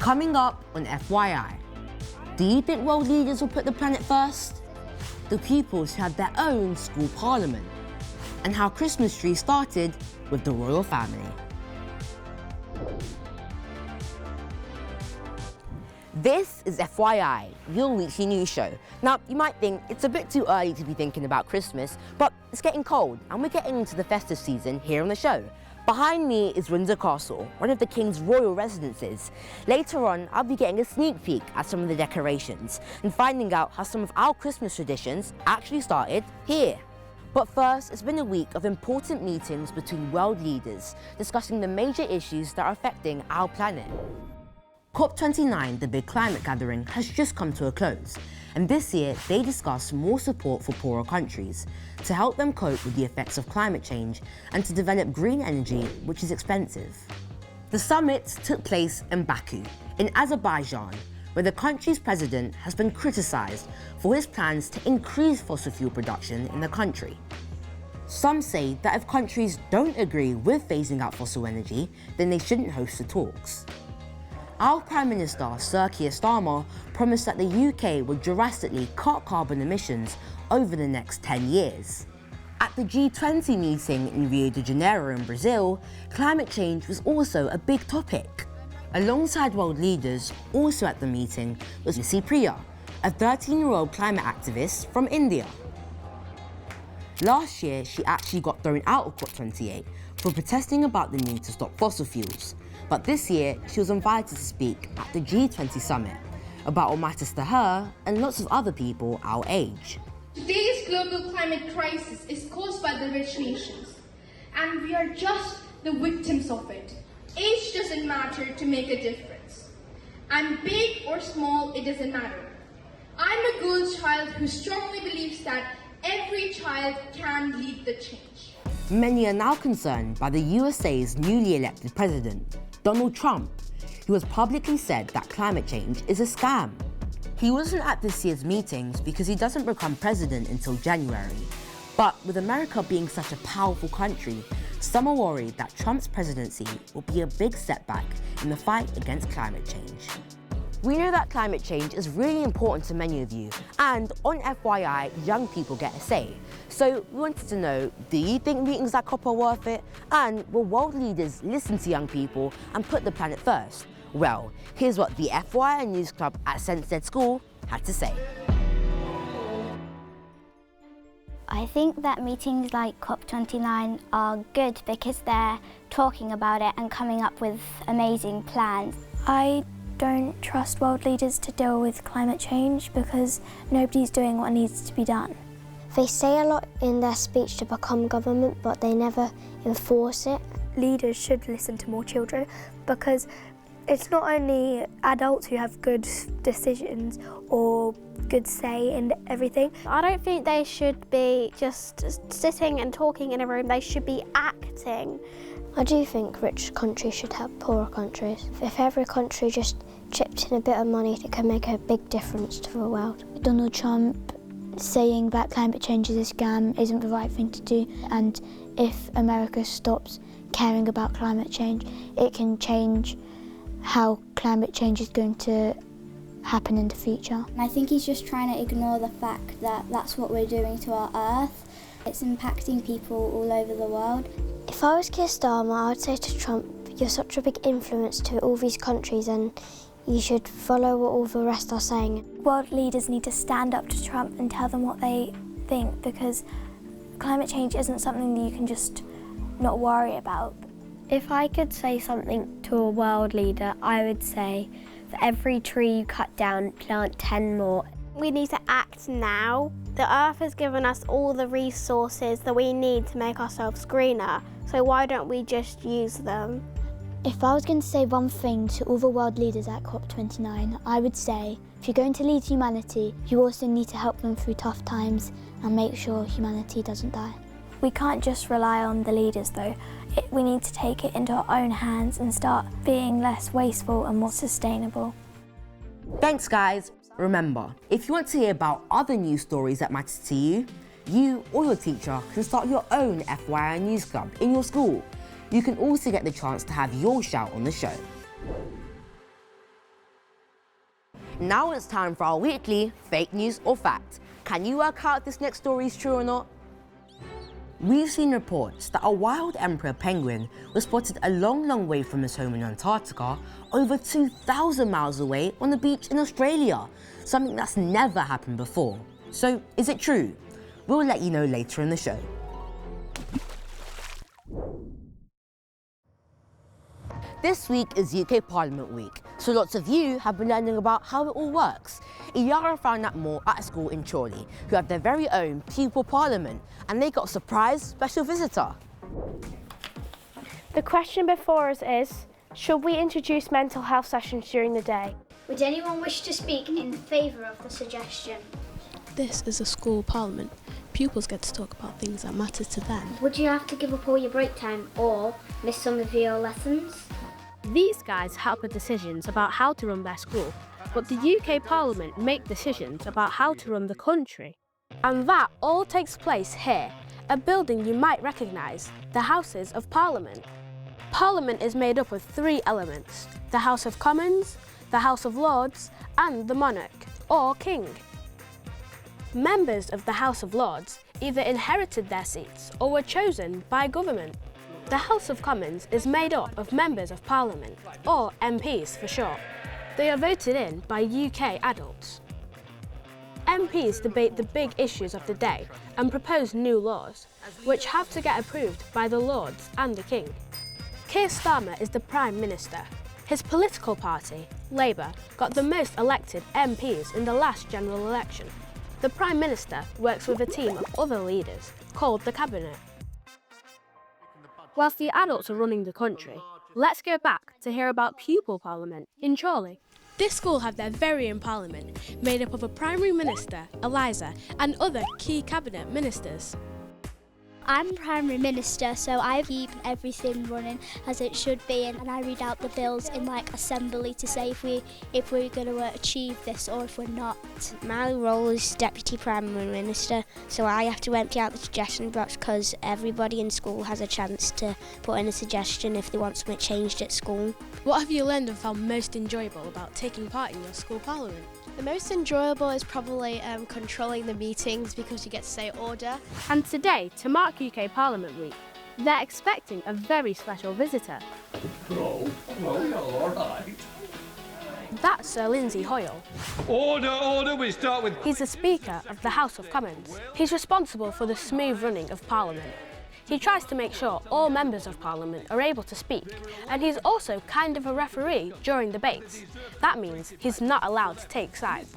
Coming up on FYI, do you think world leaders will put the planet first? The pupils who had their own school parliament, and how Christmas trees started with the royal family. This is FYI, your weekly news show. Now, you might think it's a bit too early to be thinking about Christmas, but it's getting cold and we're getting into the festive season here on the show. Behind me is Windsor Castle, one of the King's royal residences. Later on, I'll be getting a sneak peek at some of the decorations and finding out how some of our Christmas traditions actually started here. But first, it's been a week of important meetings between world leaders discussing the major issues that are affecting our planet. COP29, the big climate gathering, has just come to a close, and this year they discussed more support for poorer countries to help them cope with the effects of climate change and to develop green energy, which is expensive. The summit took place in Baku, in Azerbaijan, where the country's president has been criticised for his plans to increase fossil fuel production in the country. Some say that if countries don't agree with phasing out fossil energy, then they shouldn't host the talks. Our Prime Minister, Sir Keir Starmer, promised that the UK would drastically cut carbon emissions over the next 10 years. At the G20 meeting in Rio de Janeiro in Brazil, climate change was also a big topic. Alongside world leaders, also at the meeting was Missy Priya, a 13-year-old climate activist from India. Last year, she actually got thrown out of COP28 for protesting about the need to stop fossil fuels. But this year, she was invited to speak at the G20 summit about what matters to her and lots of other people our age. Today's global climate crisis is caused by the rich nations, and we are just the victims of it. Age doesn't matter to make a difference. I'm big or small, it doesn't matter. I'm a girl child who strongly believes that every child can lead the change. Many are now concerned by the USA's newly elected president, Donald Trump, who has publicly said that climate change is a scam. He wasn't at this year's meetings because he doesn't become president until January. But with America being such a powerful country, some are worried that Trump's presidency will be a big setback in the fight against climate change. We know that climate change is really important to many of you, and on FYI, young people get a say. So we wanted to know, do you think meetings like COP are worth it? And will world leaders listen to young people and put the planet first? Well, here's what the FYI News Club at Senstead School had to say. I think that meetings like COP29 are good because they're talking about it and coming up with amazing plans. I don't trust world leaders to deal with climate change because nobody's doing what needs to be done. They say a lot in their speech to become government, but they never enforce it. Leaders should listen to more children because it's not only adults who have good decisions or good say in everything. I don't think they should be just sitting and talking in a room, they should be acting. I do think rich countries should help poorer countries. If every country just chipped in a bit of money, it can make a big difference to the world. Donald Trump saying that climate change is a scam isn't the right thing to do, and if America stops caring about climate change, it can change how climate change is going to happen in the future. I think he's just trying to ignore the fact that that's what we're doing to our Earth. It's impacting people all over the world. If I was Keir Starmer, I would say to Trump, you're such a big influence to all these countries and you should follow what all the rest are saying. World leaders need to stand up to Trump and tell them what they think because climate change isn't something that you can just not worry about. If I could say something to a world leader, I would say, for every tree you cut down, plant 10 more. We need to act now. The Earth has given us all the resources that we need to make ourselves greener, so why don't we just use them? If I was going to say one thing to all the world leaders at COP29, I would say, if you're going to lead humanity, you also need to help them through tough times and make sure humanity doesn't die. We can't just rely on the leaders though. We need to take it into our own hands and start being less wasteful and more sustainable. Thanks, guys. Remember, if you want to hear about other news stories that matter to you, you or your teacher can start your own FYI News Club in your school. You can also get the chance to have your shout on the show. Now it's time for our weekly fake news or fact. Can you work out if this next story is true or not? We've seen reports that a wild emperor penguin was spotted a long way from his home in Antarctica, over 2,000 miles away on a beach in Australia, something that's never happened before. So, is it true? We'll let you know later in the show. This week is UK Parliament Week, so lots of you have been learning about how it all works. Iyara found out more at a school in Chorley, who have their very own Pupil Parliament, and they got a surprise special visitor. The question before us is, should we introduce mental health sessions during the day? Would anyone wish to speak in favour of the suggestion? This is a school parliament. Pupils get to talk about things that matter to them. Would you have to give up all your break time or miss some of your lessons? These guys help with decisions about how to run their school, but the UK Parliament make decisions about how to run the country. And that all takes place here, a building you might recognise, the Houses of Parliament. Parliament is made up of 3 elements: the House of Commons, the House of Lords, and the monarch, or king. Members of the House of Lords either inherited their seats or were chosen by government. The House of Commons is made up of Members of Parliament, or MPs for short. They are voted in by UK adults. MPs debate the big issues of the day and propose new laws, which have to get approved by the Lords and the King. Keir Starmer is the Prime Minister. His political party, Labour, got the most elected MPs in the last general election. The Prime Minister works with a team of other leaders, called the Cabinet. Whilst the adults are running the country, let's go back to hear about Pupil Parliament in Chorley. This school have their very own parliament, made up of a primary minister, Eliza, and other key cabinet ministers. I'm Primary Minister, so I keep everything running as it should be, and I read out the bills in assembly to say if we're going to achieve this or if we're not. My role is Deputy Prime Minister, so I have to empty out the suggestion box because everybody in school has a chance to put in a suggestion if they want something changed at school. What have you learned and found most enjoyable about taking part in your school parliament? The most enjoyable is probably controlling the meetings because you get to say order. And today, to mark UK Parliament Week, they're expecting a very special visitor. Oh, all right. That's Sir Lindsay Hoyle. Order, we start with... He's the Speaker of the House of Commons. He's responsible for the smooth running of Parliament. He tries to make sure all members of Parliament are able to speak, and he's also kind of a referee during debates. That means he's not allowed to take sides.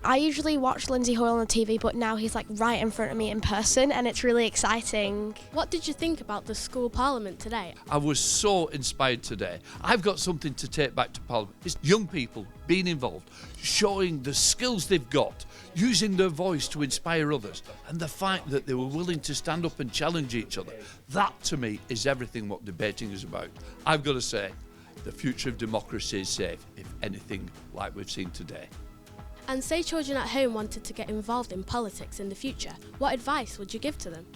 I usually watch Lindsay Hoyle on the TV, but now he's right in front of me in person, and it's really exciting. What did you think about the school parliament today? I was so inspired today. I've got something to take back to Parliament. It's young people being involved, showing the skills they've got, using their voice to inspire others, and the fact that they were willing to stand up and challenge each other. That, to me, is everything what debating is about. I've got to say, the future of democracy is safe, if anything like we've seen today. And say children at home wanted to get involved in politics in the future, what advice would you give to them?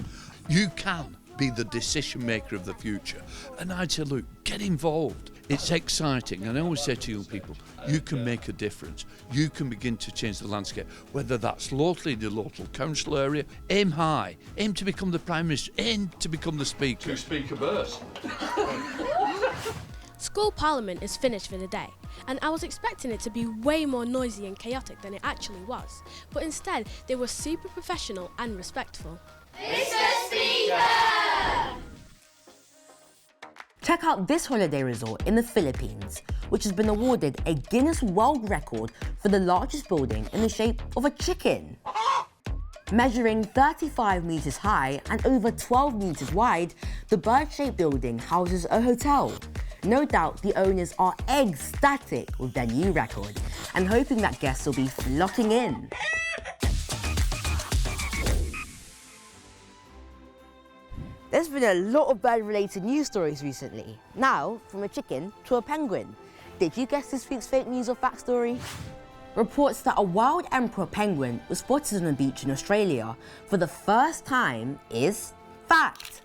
You can be the decision maker of the future. And I'd say, look, get involved. It's exciting. And I always say to young people, you can make a difference. You can begin to change the landscape, whether that's locally in the local council area. Aim high. Aim to become the Prime Minister. Aim to become the Speaker. Two-speaker burst. School parliament is finished for the day, and I was expecting it to be way more noisy and chaotic than it actually was, but instead they were super professional and respectful. Mr. Speaker! Check out this holiday resort in the Philippines, which has been awarded a Guinness World Record for the largest building in the shape of a chicken. Measuring 35 metres high and over 12 metres wide, the bird-shaped building houses a hotel. No doubt the owners are ecstatic with their new record and hoping that guests will be flocking in. There's been a lot of bird-related news stories recently. Now, from a chicken to a penguin. Did you guess this week's fake news or fact story? Reports that a wild emperor penguin was spotted on a beach in Australia for the first time is fact.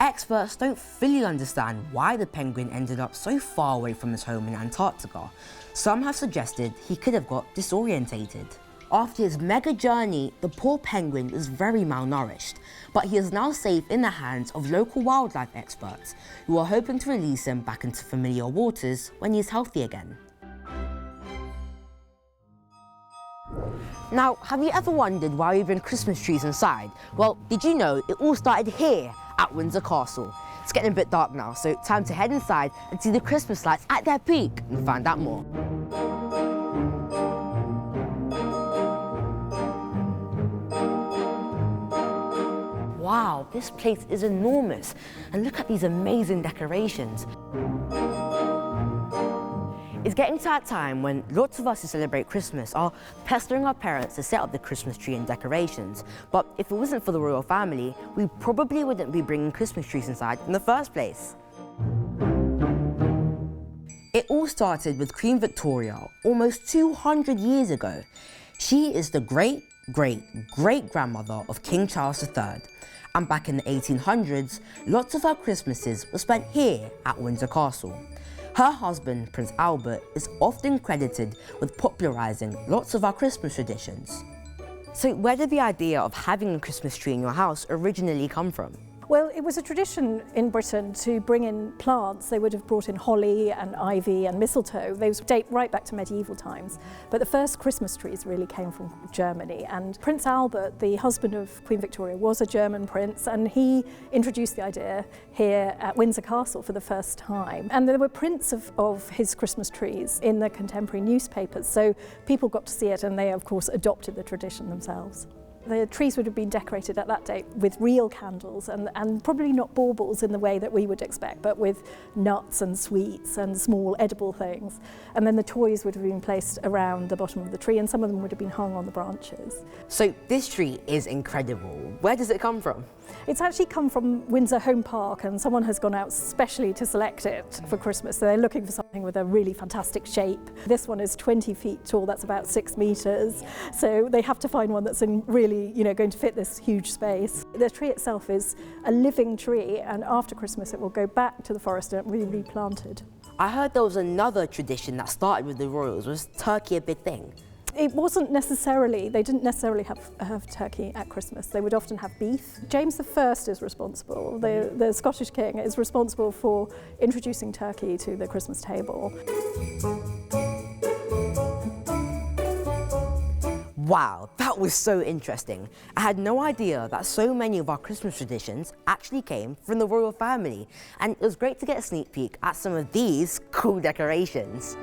Experts don't fully understand why the penguin ended up so far away from his home in Antarctica. Some have suggested he could have got disorientated. After his mega journey, the poor penguin was very malnourished, but he is now safe in the hands of local wildlife experts who are hoping to release him back into familiar waters when he is healthy again. Now, have you ever wondered why we bring Christmas trees inside? Well, did you know it all started here at Windsor Castle? It's getting a bit dark now, so time to head inside and see the Christmas lights at their peak and find out more. Wow, this place is enormous, and look at these amazing decorations. It's getting to that time when lots of us who celebrate Christmas are pestering our parents to set up the Christmas tree and decorations. But if it wasn't for the royal family, we probably wouldn't be bringing Christmas trees inside in the first place. It all started with Queen Victoria almost 200 years ago. She is the great-great-great-grandmother of King Charles III. And back in the 1800s, lots of her Christmases were spent here at Windsor Castle. Her husband, Prince Albert, is often credited with popularising lots of our Christmas traditions. So where did the idea of having a Christmas tree in your house originally come from? Well, it was a tradition in Britain to bring in plants. They would have brought in holly and ivy and mistletoe. Those date right back to medieval times. But the first Christmas trees really came from Germany. And Prince Albert, the husband of Queen Victoria, was a German prince, and he introduced the idea here at Windsor Castle for the first time. And there were prints of his Christmas trees in the contemporary newspapers, so people got to see it, and they, of course, adopted the tradition themselves. The trees would have been decorated at that date with real candles and probably not baubles in the way that we would expect, but with nuts and sweets and small edible things. And then the toys would have been placed around the bottom of the tree, and some of them would have been hung on the branches. So this tree is incredible. Where does it come from? It's actually come from Windsor Home Park, and someone has gone out specially to select it for Christmas. So they're looking for something with a really fantastic shape. This one is 20 feet tall, that's about 6 meters. So they have to find one that's really, going to fit this huge space. The tree itself is a living tree, and after Christmas it will go back to the forest and be replanted. I heard there was another tradition that started with the royals. Was turkey a big thing? It wasn't necessarily, they didn't necessarily have turkey at Christmas. They would often have beef. James I is responsible, the Scottish king, is responsible for introducing turkey to the Christmas table. Wow, that was so interesting. I had no idea that so many of our Christmas traditions actually came from the royal family. And it was great to get a sneak peek at some of these cool decorations.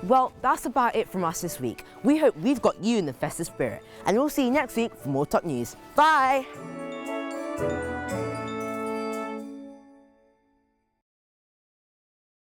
Well, that's about it from us this week. We hope we've got you in the festive spirit, and we'll see you next week for more top news. Bye!